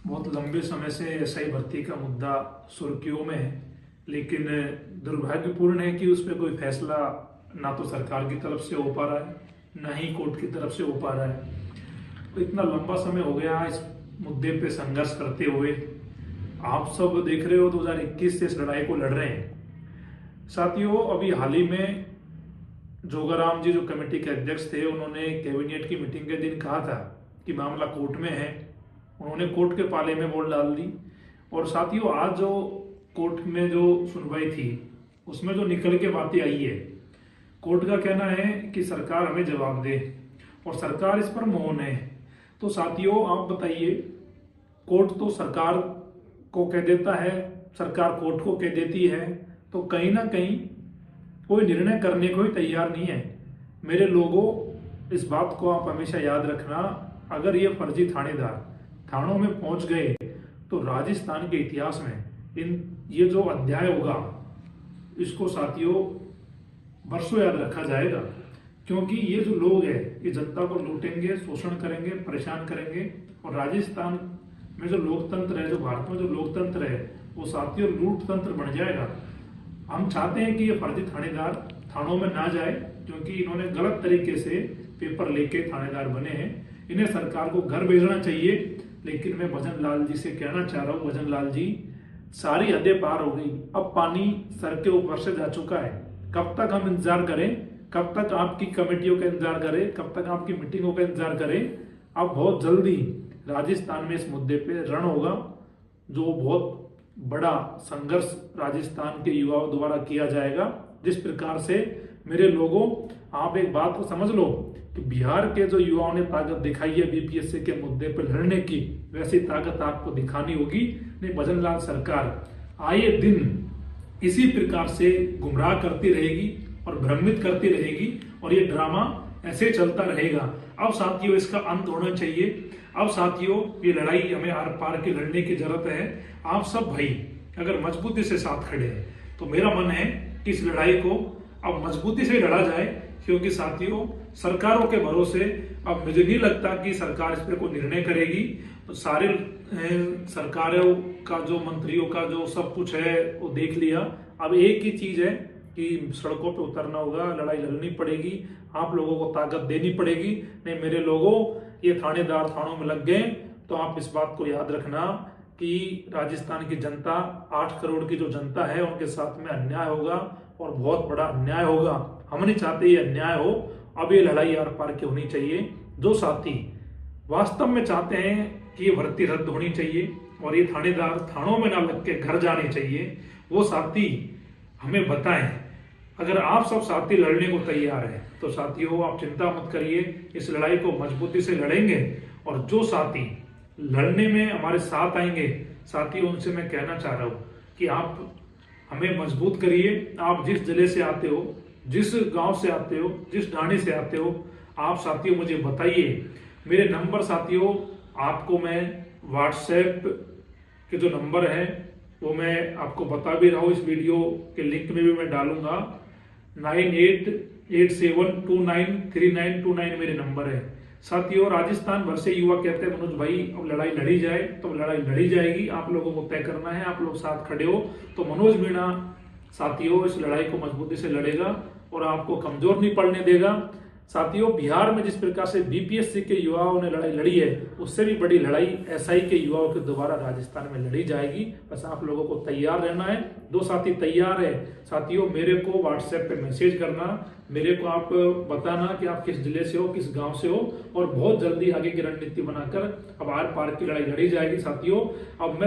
बहुत लंबे समय से एसआई भर्ती का मुद्दा सुर्खियों में है, लेकिन दुर्भाग्यपूर्ण है कि उस पर कोई फैसला ना तो सरकार की तरफ से हो पा रहा है, ना ही कोर्ट की तरफ से हो पा रहा है। तो इतना लंबा समय हो गया इस मुद्दे पे संघर्ष करते हुए। आप सब देख रहे हो 2021 से इस लड़ाई को लड़ रहे हैं। साथियों, अभी हाल ही में जोगाराम जी जो कमेटी के अध्यक्ष थे, उन्होंने कैबिनेट की मीटिंग के दिन कहा था कि मामला कोर्ट में है। उन्होंने कोर्ट के पाले में बॉल डाल दी। और साथियों, आज जो कोर्ट में जो सुनवाई थी उसमें जो निकल के बातें आई है, कोर्ट का कहना है कि सरकार हमें जवाब दे और सरकार इस पर मौन है। तो साथियों, आप बताइए, कोर्ट तो सरकार को कह देता है, सरकार कोर्ट को कह देती है, तो कहीं ना कहीं कोई निर्णय करने को ही तैयार नहीं है। मेरे लोगों, इस बात को आप हमेशा याद रखना, अगर ये फर्जी थानेदार थानों में पहुंच गए तो राजस्थान के इतिहास में ये जो अध्याय होगा, इसको साथियों वर्षों याद रखा जाएगा। क्योंकि ये जो लोग हैं, ये जनता को लूटेंगे, शोषण करेंगे, परेशान करेंगे। और राजस्थान में जो लोकतंत्र है, जो भारत में जो लोकतंत्र है, वो साथियों लूट तंत्र बन जाएगा। हम चाहते हैं कि ये फर्जी थानेदार थानों में ना जाए, क्योंकि इन्होंने गलत तरीके से पेपर लेके थानेदार बने हैं। इन्हें सरकार को घर भेजना चाहिए। लेकिन मैं भजन लाल जी से कहना चाह रहा हूँ, भजन लाल जी, सारी हदें पार हो गई। अब पानी सर के ऊपर से जा चुका है। कब तक हम इंतजार करें? कब तक आपकी कमेटियों का इंतजार करें? कब तक आपकी मीटिंगों का इंतजार करें? अब बहुत जल्दी राजस्थान में इस मुद्दे पे रण होगा, जो बहुत बड़ा संघर्ष राजस्थान के युवाओं द्वारा किया जाएगा। जिस प्रकार से मेरे लोगों, आप एक बात को समझ लो कि बिहार के जो युवाओं ने ताकत दिखाई है बीपीएससी के मुद्दे पर लड़ने की, वैसी ताकत आपको दिखानी होगी। नहीं, भजन लाल सरकार आए दिन इसी प्रकार से गुमराह करती रहेगी और भ्रमित करती रहेगी, और ये ड्रामा ऐसे चलता रहेगा। अब साथियों, इसका अंत होना चाहिए। अब साथियों, ये लड़ाई हमें आर पार के लड़ने की जरूरत है। आप सब भाई अगर मजबूती से साथ खड़े हैं तो मेरा मन है कि इस लड़ाई को अब मजबूती से लड़ा जाए। क्योंकि साथियों, सरकारों के भरोसे अब मुझे नहीं लगता कि सरकार इस पर कोई निर्णय करेगी। तो सारे सरकारों का जो मंत्रियों का जो सब कुछ है वो देख लिया। अब एक ही चीज है कि सड़कों पे उतरना होगा, लड़ाई लड़नी पड़ेगी, आप लोगों को ताकत देनी पड़ेगी। नहीं मेरे लोगों, ये थानेदार थानों में लग गए तो आप इस बात को याद रखना कि राजस्थान की जनता, 8 करोड़ की जो जनता है, उनके साथ में अन्याय होगा और बहुत बड़ा अन्याय होगा। हम नहीं चाहते ये अन्याय हो। अब ये लड़ाई आर पार की होनी चाहिए। जो साथी वास्तव में चाहते हैं कि ये भर्ती रद्द होनी चाहिए और ये थानेदार थानों में ना लग के घर जाने चाहिए, वो साथी हमें बताएं। अगर आप सब साथी लड़ने को तैयार हैं तो साथियों, आप चिंता मत करिए, इस लड़ाई को मजबूती से लड़ेंगे। और जो साथी लड़ने में हमारे साथ आएंगे, साथियों, उनसे मैं कहना चाह रहा हूं कि आप हमें मजबूत करिए। आप जिस जिले से आते हो, जिस गांव से आते हो, जिस ढाणी से आते हो, आप साथियों मुझे बताइए। मेरे नंबर साथियों आपको मैं व्हाट्सएप के जो नंबर है वो मैं आपको बता भी रहा हूँ, इस वीडियो के लिंक में भी मैं डालूंगा। 9887293929 मेरे नंबर है। साथियों, राजस्थान भर से युवा कहते हैं मनोज भाई अब लड़ाई लड़ी जाए, तो लड़ाई लड़ी जाएगी। आप लोगों को तय करना है, आप लोग साथ खड़े हो तो मनोज मीणा साथियों इस लड़ाई को मजबूती से लड़ेगा और आपको कमजोर नहीं पड़ने देगा। साथियों, बिहार में जिस प्रकार से बीपीएससी के युवाओं ने लड़ाई लड़ी है, उससे भी बड़ी लड़ाई एसआई के युवाओं के द्वारा राजस्थान में लड़ी जाएगी। बस आप लोगों को तैयार रहना है। दो साथी तैयार है साथियों, मेरे को व्हाट्सएप पे मैसेज करना, मेरे को आप बताना कि आप किस जिले से हो, किस गांव से हो, और बहुत जल्दी आगे की रणनीति बनाकर अब आर पार की लड़ाई लड़ी जाएगी। साथियों, अब मैं